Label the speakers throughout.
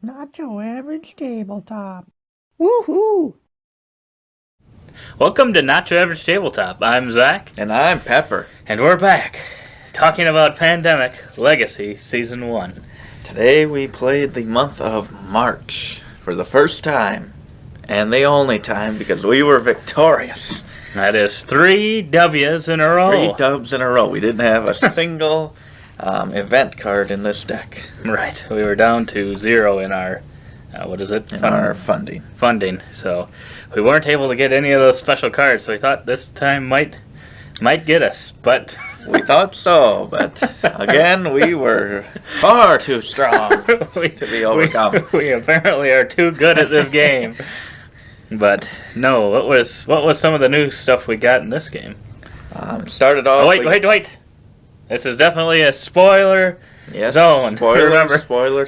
Speaker 1: Not your average tabletop. Woohoo!
Speaker 2: Welcome to Not Your Average Tabletop. I'm Zach,
Speaker 3: And I'm Pepper.
Speaker 2: and we're back talking about Pandemic Legacy Season 1.
Speaker 3: Today we played the month of March for the first time, and the only time because we were victorious.
Speaker 2: That is 3 W's in a row.
Speaker 3: 3 dubs in a row. We didn't have a single event card in this deck.
Speaker 2: Right. We were down to 0 in our,
Speaker 3: Our funding.
Speaker 2: Funding. So we weren't able to get any of those special cards, so we thought this time might get us, but...
Speaker 3: We thought so, but again, we were far too strong to be overcome.
Speaker 2: We apparently are too good at this game. But no, what was some of the new stuff we got in this game?
Speaker 3: Started off.
Speaker 2: Oh, wait! This is definitely a spoiler
Speaker 3: Yes,
Speaker 2: zone.
Speaker 3: Spoiler,
Speaker 2: Remember.
Speaker 3: spoiler.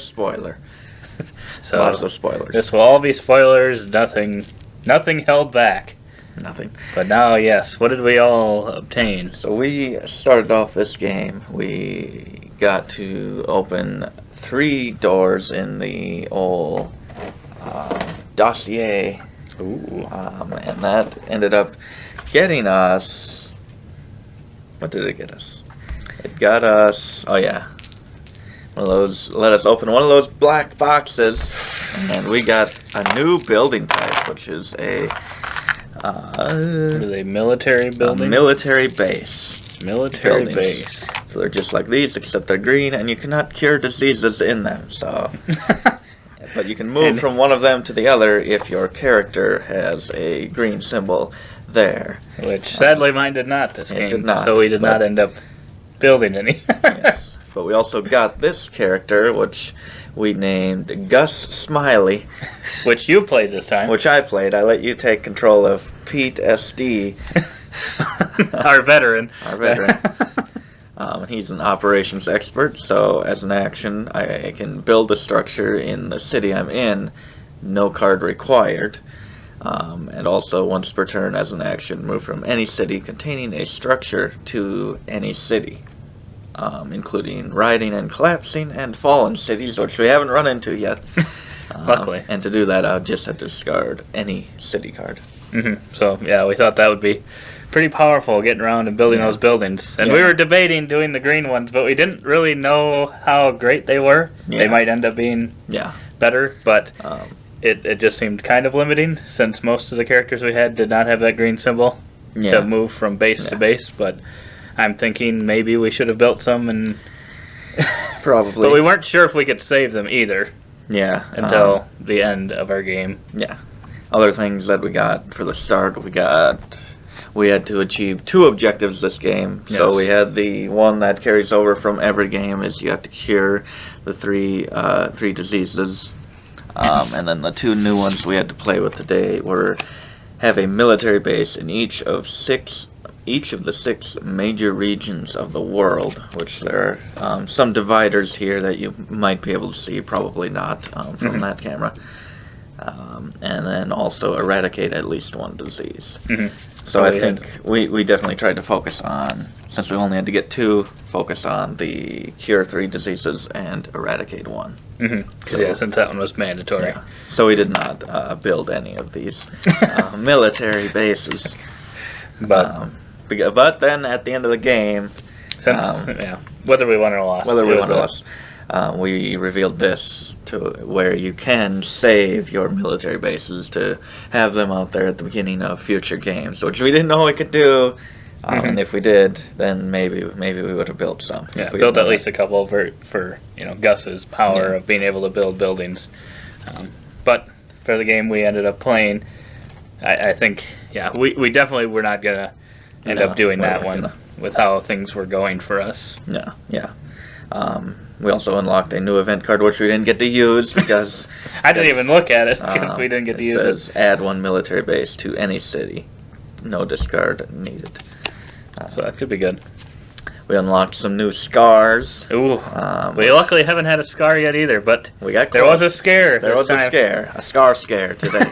Speaker 2: So
Speaker 3: Lots of spoilers.
Speaker 2: this will all be spoilers. Nothing held back.
Speaker 3: Nothing.
Speaker 2: But now, yes, what did we all obtain?
Speaker 3: So we started off this game. We got to open 3 doors in the old dossier,
Speaker 2: Ooh.
Speaker 3: and that ended up getting us. What did it get us? It got us. Oh yeah, one of those. Let us open one of those black boxes, and we got a new building type, which is a.
Speaker 2: What are they, military building?
Speaker 3: A military base.
Speaker 2: Military
Speaker 3: buildings.
Speaker 2: base.
Speaker 3: So they're just like these, except they're green, and you cannot cure diseases in them. So, but you can move
Speaker 2: And-
Speaker 3: from one of them to the other if your character has a green symbol there.
Speaker 2: Which sadly mine did not this
Speaker 3: It
Speaker 2: game.
Speaker 3: did not,
Speaker 2: so we did not
Speaker 3: but-
Speaker 2: end up building any.
Speaker 3: Yes. But we also got this character, which we named Gus Smiley,
Speaker 2: Which you played this time.
Speaker 3: which I played. I let you take control of Pete SD,
Speaker 2: Our veteran.
Speaker 3: our veteran. He's an operations expert, so as an action, I can build a structure in the city I'm in, no card required. And also, once per turn, as an action, move from any city containing a structure to any city, including riding and collapsing and fallen cities, which we haven't run into yet.
Speaker 2: Luckily.
Speaker 3: And to do that, I'll just have to discard any city card.
Speaker 2: So, yeah, we thought that would be pretty powerful getting around and building
Speaker 3: Yeah.
Speaker 2: those buildings. And we
Speaker 3: Yeah.
Speaker 2: were debating doing the green ones, but we didn't really know how great they were. They
Speaker 3: Yeah.
Speaker 2: might end up being
Speaker 3: Yeah.
Speaker 2: better, but
Speaker 3: Um,
Speaker 2: it just seemed kind of limiting since most of the characters we had did not have that green symbol
Speaker 3: yeah.
Speaker 2: to move from base to
Speaker 3: Yeah.
Speaker 2: base. But I'm thinking maybe we should have built some, and
Speaker 3: Probably.
Speaker 2: but we weren't sure if we could save them either
Speaker 3: Yeah.
Speaker 2: until the end of our game.
Speaker 3: Yeah. Other things that we got for the start, we had to achieve 2 objectives this game. So
Speaker 2: Yes.
Speaker 3: we had the one that carries over from every game is you have to cure the three diseases. And then the 2 new ones we had to play with today were have a military base in each of the 6 major regions of the world, which there are some dividers here that you might be able to see, probably not from that camera. And then also eradicate at least 1 disease. So I think we definitely tried to focus on, since we only had to get 2, focus on the cure 3 diseases and eradicate 1.
Speaker 2: Yeah, since that one was mandatory.
Speaker 3: Yeah. So we did not build any of these military bases.
Speaker 2: But
Speaker 3: But then at the end of the game,
Speaker 2: since whether we won or lost,
Speaker 3: whether
Speaker 2: it
Speaker 3: we
Speaker 2: was
Speaker 3: won or lost, we revealed this to where you can save your military bases to have them out there at the beginning of future games, which we didn't know we could do. And if we did, then maybe we would have built some.
Speaker 2: Yeah,
Speaker 3: If we
Speaker 2: built
Speaker 3: didn't
Speaker 2: at
Speaker 3: know
Speaker 2: least a couple for Gus's power
Speaker 3: Yeah.
Speaker 2: of being able to build buildings. But for the game we ended up playing, I think we definitely were not gonna end
Speaker 3: No,
Speaker 2: up doing
Speaker 3: we
Speaker 2: that
Speaker 3: weren't
Speaker 2: one
Speaker 3: gonna.
Speaker 2: with how things were going for us.
Speaker 3: Yeah. We also unlocked a new event card, which we didn't get to use because
Speaker 2: I didn't even look at it because we didn't get to
Speaker 3: it
Speaker 2: use
Speaker 3: says
Speaker 2: it.
Speaker 3: add 1 military base to any city. No discard needed.
Speaker 2: So that could be good.
Speaker 3: We unlocked some new scars.
Speaker 2: Ooh,
Speaker 3: Um,
Speaker 2: we luckily haven't had a scar yet either, but
Speaker 3: We got
Speaker 2: there
Speaker 3: close.
Speaker 2: was a scare.
Speaker 3: There
Speaker 2: this
Speaker 3: was
Speaker 2: time.
Speaker 3: a scar scare today,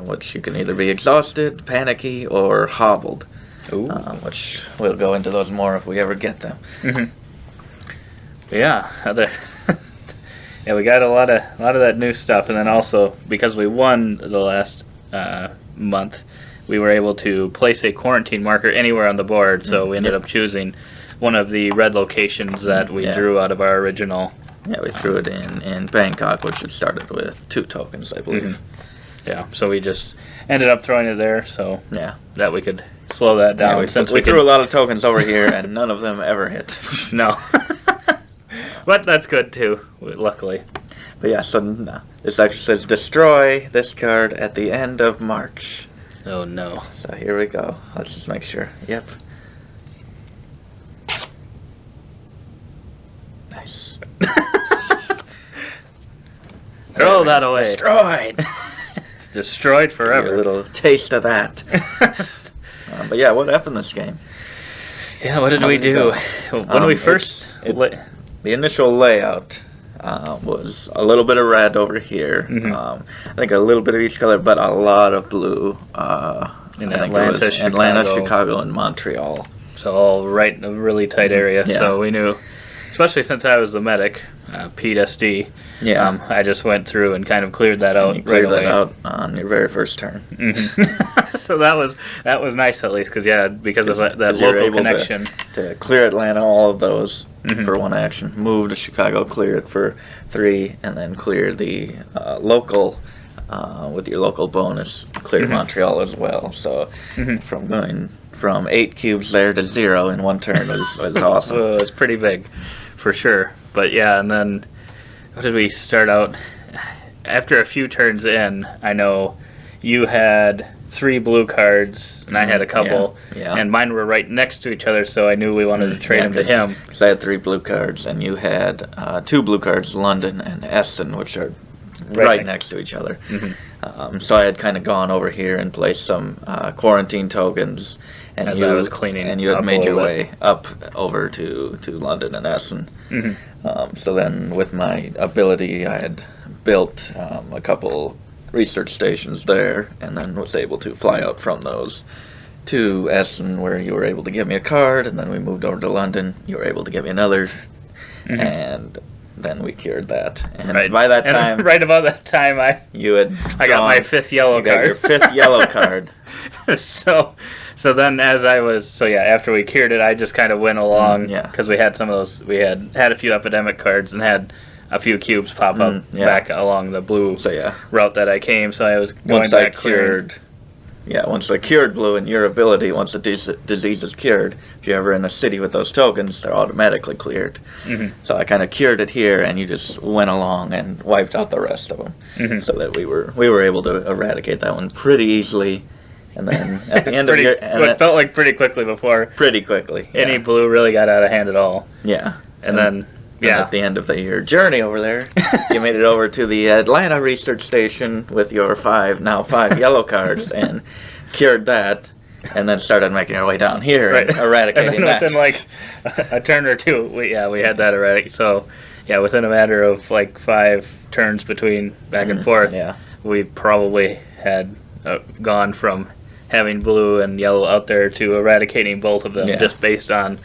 Speaker 3: which you can either be exhausted, panicky, or hobbled.
Speaker 2: Ooh.
Speaker 3: Which we'll go into those more if we ever get them.
Speaker 2: Yeah, Yeah, we got a lot of that new stuff, and then also because we won the last month, we were able to place a quarantine marker anywhere on the board. So we ended up choosing one of the red locations that we drew out of our original.
Speaker 3: Yeah, we threw it in Bangkok, which it started with 2 tokens, I believe.
Speaker 2: Yeah, so we just ended up throwing it there, so
Speaker 3: Yeah.
Speaker 2: that we could slow that down.
Speaker 3: Yeah,
Speaker 2: since
Speaker 3: we threw
Speaker 2: could,
Speaker 3: a lot of tokens over here, and none of them ever hit.
Speaker 2: No. But that's good too, luckily.
Speaker 3: But yeah, so this actually says destroy this card at the end of March.
Speaker 2: Oh no.
Speaker 3: So here we go. Let's just make sure. Yep. Nice.
Speaker 2: Throw that away.
Speaker 3: Destroyed.
Speaker 2: It's destroyed
Speaker 3: A
Speaker 2: forever.
Speaker 3: little taste of that. But yeah, what happened this game?
Speaker 2: Yeah, what did we do? When we first...
Speaker 3: The initial layout was a little bit of red over here. I think a little bit of each color, but a lot of blue.
Speaker 2: In
Speaker 3: I think it was
Speaker 2: Atlanta,
Speaker 3: Chicago, and Montreal.
Speaker 2: So all right in a really tight area.
Speaker 3: Yeah.
Speaker 2: So we knew, especially since I was the medic, Pete SD,
Speaker 3: Yeah.
Speaker 2: I just went through and kind of cleared that out
Speaker 3: You cleared
Speaker 2: right away.
Speaker 3: that out on your very first turn.
Speaker 2: So that was nice at least, because of that
Speaker 3: Because you're
Speaker 2: local
Speaker 3: able
Speaker 2: connection.
Speaker 3: To clear Atlanta, all of those for 1 action. Move to Chicago, clear it for 3, and then clear the local with your local bonus. Clear Montreal as well. So from going from 8 cubes there to 0 in 1 turn was awesome.
Speaker 2: Well, it's pretty big, for sure. But yeah, and then what did we start out? After a few turns in, I know you had 3 blue cards and I had a couple,
Speaker 3: Yeah.
Speaker 2: and mine were right next to each other, so I knew we wanted to trade them to him.
Speaker 3: Because I had 3 blue cards, and you had 2 blue cards, London and Essen, which are right next to each other. So I had kind of gone over here and placed some quarantine tokens, and
Speaker 2: As I was cleaning
Speaker 3: and you had
Speaker 2: up
Speaker 3: made
Speaker 2: a
Speaker 3: your
Speaker 2: little
Speaker 3: way up over to London and Essen. So then, with my ability, I had built a couple research stations there, and then was able to fly out from those to Essen, where you were able to give me a card, and then we moved over to London. You were able to give me another, and then we cured that. And by that time,
Speaker 2: right about that time, I got my 5th yellow
Speaker 3: you got
Speaker 2: card.
Speaker 3: your 5th yellow card.
Speaker 2: So then, after we cured it, I just kind of went along because we had some of those. We had a few epidemic cards and had a few cubes pop up back along the blue route that I came. So I was going
Speaker 3: Once
Speaker 2: back
Speaker 3: I cured. Yeah, once I cured blue and your ability, once the disease is cured, if you're ever in a city with those tokens, they're automatically cleared. So I kind of cured it here, and you just went along and wiped out the rest of them, so that we were able to eradicate that one pretty easily. And then at the end of your,
Speaker 2: it felt like pretty quickly before
Speaker 3: pretty quickly,
Speaker 2: any blue really got out of hand at all.
Speaker 3: Yeah,
Speaker 2: and then.
Speaker 3: Yeah. At the end of your journey over there, you made it over to the Atlanta research station with your 5 yellow cards and cured that, and then started making our way down here and eradicating
Speaker 2: and then within like a turn or two, we had that eradicated. So yeah, within a matter of like 5 turns between back and forth, we probably had gone from having blue and yellow out there to eradicating both of them just based on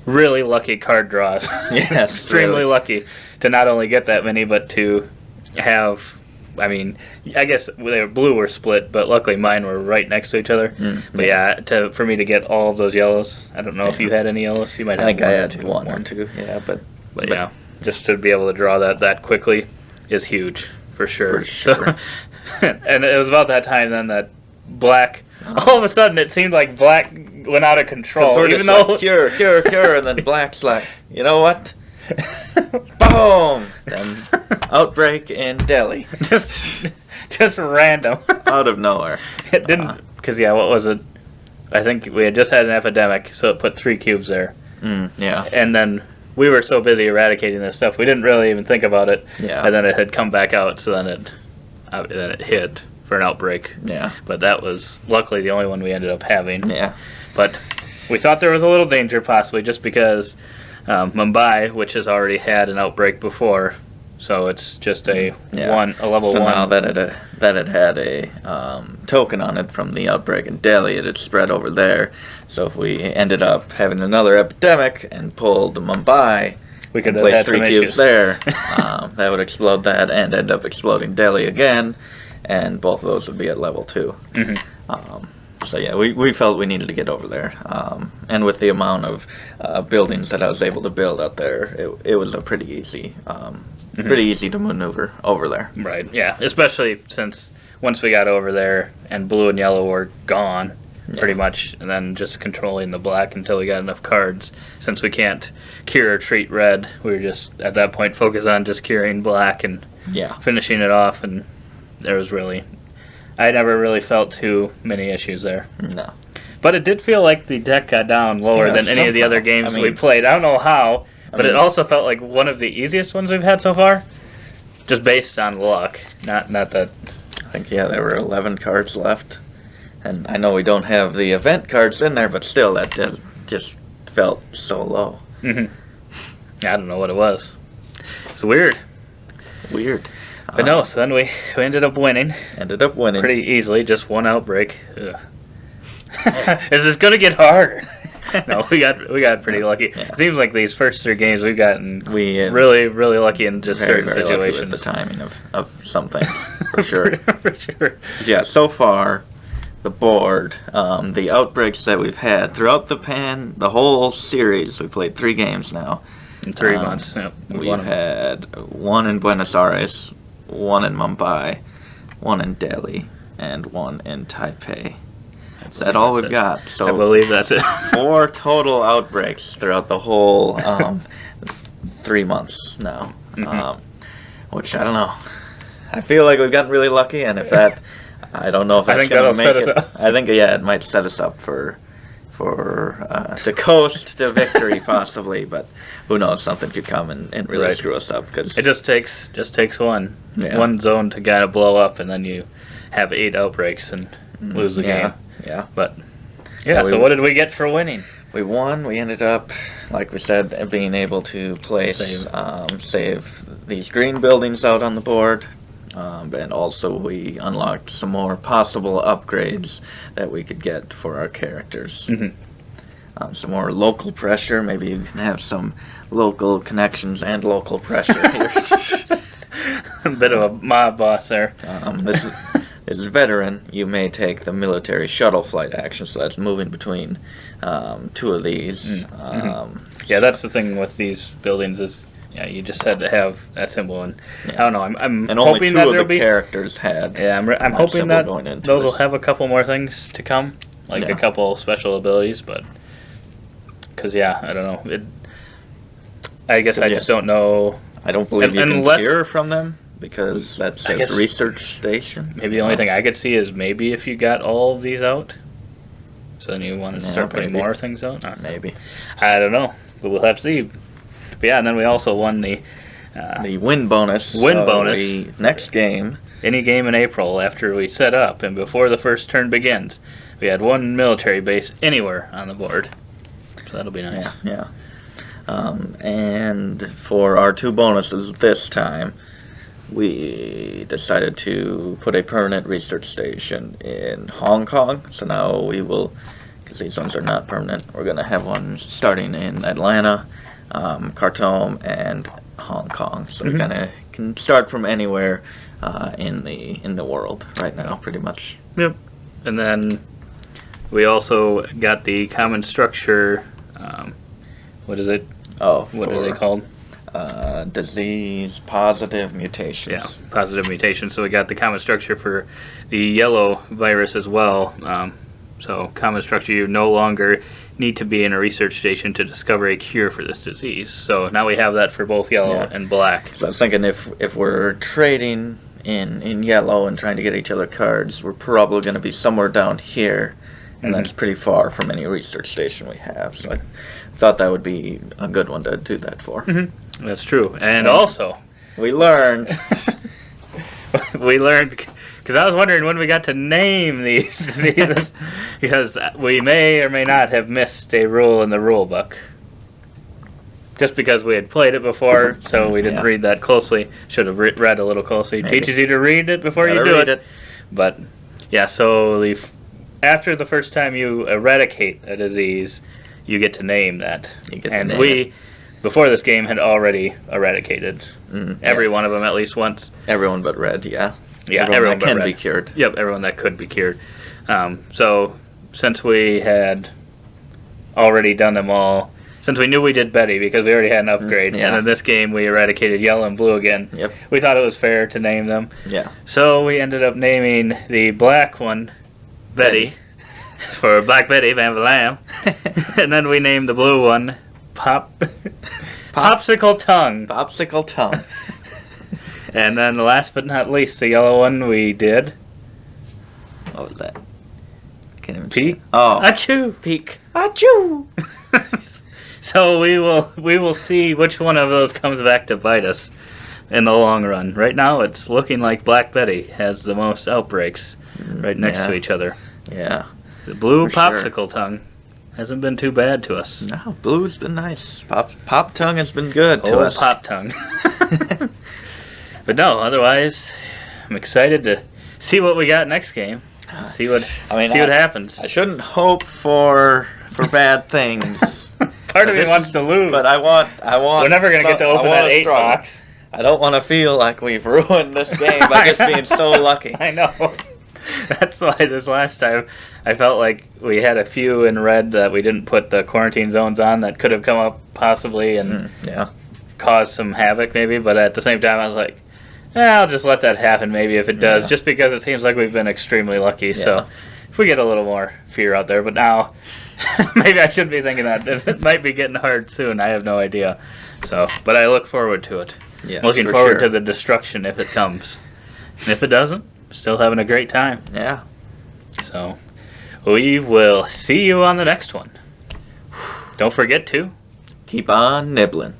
Speaker 2: really lucky card draws.
Speaker 3: Yes,
Speaker 2: extremely lucky to not only get that many, but to have. I mean, I guess they were blue were split, but luckily mine were right next to each other. But for me to get all of those yellows, I don't know if you had any yellows. You might have.
Speaker 3: I think I had 1 or 2. Yeah, but
Speaker 2: yeah, just to be able to draw that quickly is huge for sure. So, and it was about that time then that black. All of a sudden, it seemed like black went out of control.
Speaker 3: Even though like, cure, and then black's like, you know what? Boom! Then outbreak in Delhi.
Speaker 2: just random.
Speaker 3: Out of nowhere.
Speaker 2: It didn't, because what was it? I think we had just had an epidemic, so it put 3 cubes there.
Speaker 3: Yeah.
Speaker 2: And then we were so busy eradicating this stuff, we didn't really even think about it.
Speaker 3: Yeah.
Speaker 2: And then it had come back out, so then it hit for an outbreak.
Speaker 3: Yeah.
Speaker 2: But that was luckily the only one we ended up having.
Speaker 3: Yeah.
Speaker 2: But we thought there was a little danger possibly just because Mumbai, which has already had an outbreak before, so it's just a level 1.
Speaker 3: So now that it had a token on it from the outbreak in Delhi, it had spread over there. So if we ended up having another epidemic and pulled Mumbai,
Speaker 2: we could have
Speaker 3: place
Speaker 2: had
Speaker 3: 3
Speaker 2: some
Speaker 3: cubes
Speaker 2: issues.
Speaker 3: there. That would explode that and end up exploding Delhi again, and both of those would be at level 2. So yeah, we felt we needed to get over there, and with the amount of buildings that I was able to build out there, it was a pretty easy to maneuver over there.
Speaker 2: Right, yeah. Especially since once we got over there and blue and yellow were gone, pretty much, and then just controlling the black until we got enough cards. Since we can't cure or treat red, we were just, at that point, focused on just curing black and finishing it off, and there was really... I never really felt too many issues there.
Speaker 3: No.
Speaker 2: But it did feel like the deck got down lower than any of the other games we played. I don't know how, but it also felt like one of the easiest ones we've had so far, just based on luck. Not that...
Speaker 3: I think, there were 11 cards left. And I know we don't have the event cards in there, but still, that just felt so low.
Speaker 2: I don't know what it was. It's weird. But no, so then we ended up winning. Pretty easily, just one outbreak. Ugh. Is this going to get harder? No, we got pretty lucky. It seems like these first 3 games we've gotten really, really lucky in just certain situations.
Speaker 3: Lucky with the timing of some things, for sure.
Speaker 2: For sure.
Speaker 3: Yeah, so far, the board, the outbreaks that we've had throughout the whole series, we played 3 games now.
Speaker 2: In 3 months, yep.
Speaker 3: We've had 1 in Buenos Aires, 1 in Mumbai, 1 in Delhi, and 1 in Taipei. Is that all we've got? So
Speaker 2: I believe that's it.
Speaker 3: 4 total outbreaks throughout the whole 3 months now. Which, I don't know. I feel like we've gotten really lucky, and if that... I don't know if that's going to make it. I think, it might set us up for to coast to victory, possibly, but who knows? Something could come and really screw us up. Cause
Speaker 2: it just takes one zone to kind of blow up, and then you have 8 outbreaks and lose the game.
Speaker 3: Yeah.
Speaker 2: But so what did we get for winning?
Speaker 3: We won. We ended up, like we said, being able to place save these green buildings out on the board. And also we unlocked some more possible upgrades that we could get for our characters. Some more local pressure. Maybe you can have some local connections and local pressure here.
Speaker 2: A bit of a mob boss there.
Speaker 3: This is veteran. You may take the military shuttle flight action, so that's moving between 2 of these.
Speaker 2: That's the thing with these buildings is... Yeah, you just had to have that symbol, and I don't know. I'm hoping that there'll be
Speaker 3: characters had.
Speaker 2: Yeah, I'm hoping that those will have a couple more things to come, like a couple special abilities. But because I don't know. I guess I just don't know.
Speaker 3: I don't believe you can hear from them because that's a research station.
Speaker 2: Maybe the only thing I could see is maybe if you got all of these out, so then you want to start putting more things out.
Speaker 3: Maybe.
Speaker 2: I don't know. But we'll have to see. But and then we also won the
Speaker 3: win bonus. Next game.
Speaker 2: Any game in April after we set up and before the first turn begins, we had 1 military base anywhere on the board. So that'll be nice.
Speaker 3: Yeah. And for our 2 bonuses this time, we decided to put a permanent research station in Hong Kong. So now we will, because these ones are not permanent, we're going to have one starting in Atlanta, Khartoum, and Hong Kong. So we kind of can start from anywhere in the world right now, pretty much.
Speaker 2: Yep. And then we also got the common structure. What is it? What are they called?
Speaker 3: Disease positive mutations.
Speaker 2: Yeah, positive mutations. So we got the common structure for the yellow virus as well. So common structure, you no longer need to be in a research station to discover a cure for this disease. So now we have that for both yellow and black.
Speaker 3: So I was thinking if we're trading in yellow and trying to get each other cards, we're probably going to be somewhere down here, and that's pretty far from any research station we have. So I thought that would be a good one to do that for.
Speaker 2: That's true. And also,
Speaker 3: we learned.
Speaker 2: Because I was wondering when we got to name these diseases, because we may or may not have missed a rule in the rule book. Just because we had played it before, so we didn't read that closely. Should have read a little closely. Maybe. Teaches you to read it before you do it. But, so after the first time you eradicate a disease, you get to name that. before this game, had already eradicated every
Speaker 3: Yeah.
Speaker 2: one of them at least once.
Speaker 3: Everyone but red, yeah.
Speaker 2: Yeah,
Speaker 3: everyone
Speaker 2: but
Speaker 3: that can
Speaker 2: red.
Speaker 3: be cured.
Speaker 2: Yep, everyone that could be cured. So since we had already done them all, since we knew we did Betty because we already had an upgrade,
Speaker 3: yeah.
Speaker 2: and in this game we eradicated yellow and blue again,
Speaker 3: Yep.
Speaker 2: we thought it was fair to name them.
Speaker 3: Yeah.
Speaker 2: So we ended up naming the black one Betty, for Black Betty, Van Lamb. And then we named the blue one Popsicle Tongue.
Speaker 3: Popsicle tongue.
Speaker 2: And then last but not least, the yellow one we did
Speaker 3: What was that? Can't even
Speaker 2: Peak.
Speaker 3: see. Oh,
Speaker 2: Achoo!
Speaker 3: peak. Achoo!
Speaker 2: So we will see which one of those comes back to bite us in the long run. Right now, it's looking like Black Betty has the most outbreaks right next to each other.
Speaker 3: Yeah.
Speaker 2: The blue
Speaker 3: For sure.
Speaker 2: popsicle tongue hasn't been too bad to us.
Speaker 3: No, blue's been nice. Pop tongue has been good to
Speaker 2: Old
Speaker 3: us.
Speaker 2: pop tongue. But no, otherwise, I'm excited to see what we got next game. See what happens.
Speaker 3: I shouldn't hope for bad things.
Speaker 2: Part of me wants to lose.
Speaker 3: But I want.
Speaker 2: We're never gonna get to open that 8 box.
Speaker 3: I don't want to feel like we've ruined this game by just being so lucky.
Speaker 2: I know. That's why this last time I felt like we had a few in red that we didn't put the quarantine zones on that could have come up possibly and caused some havoc maybe. But at the same time, I was like, I'll just let that happen maybe if it does, just because it seems like we've been extremely lucky.
Speaker 3: Yeah.
Speaker 2: So if we get a little more fear out there, but now maybe I should be thinking that it might be getting hard soon. I have no idea. So, but I look forward to it.
Speaker 3: Yes,
Speaker 2: Looking
Speaker 3: for
Speaker 2: forward
Speaker 3: sure.
Speaker 2: to the destruction if it comes. And if it doesn't, still having a great time.
Speaker 3: Yeah.
Speaker 2: So we will see you on the next one. Don't forget to
Speaker 3: Keep on nibbling.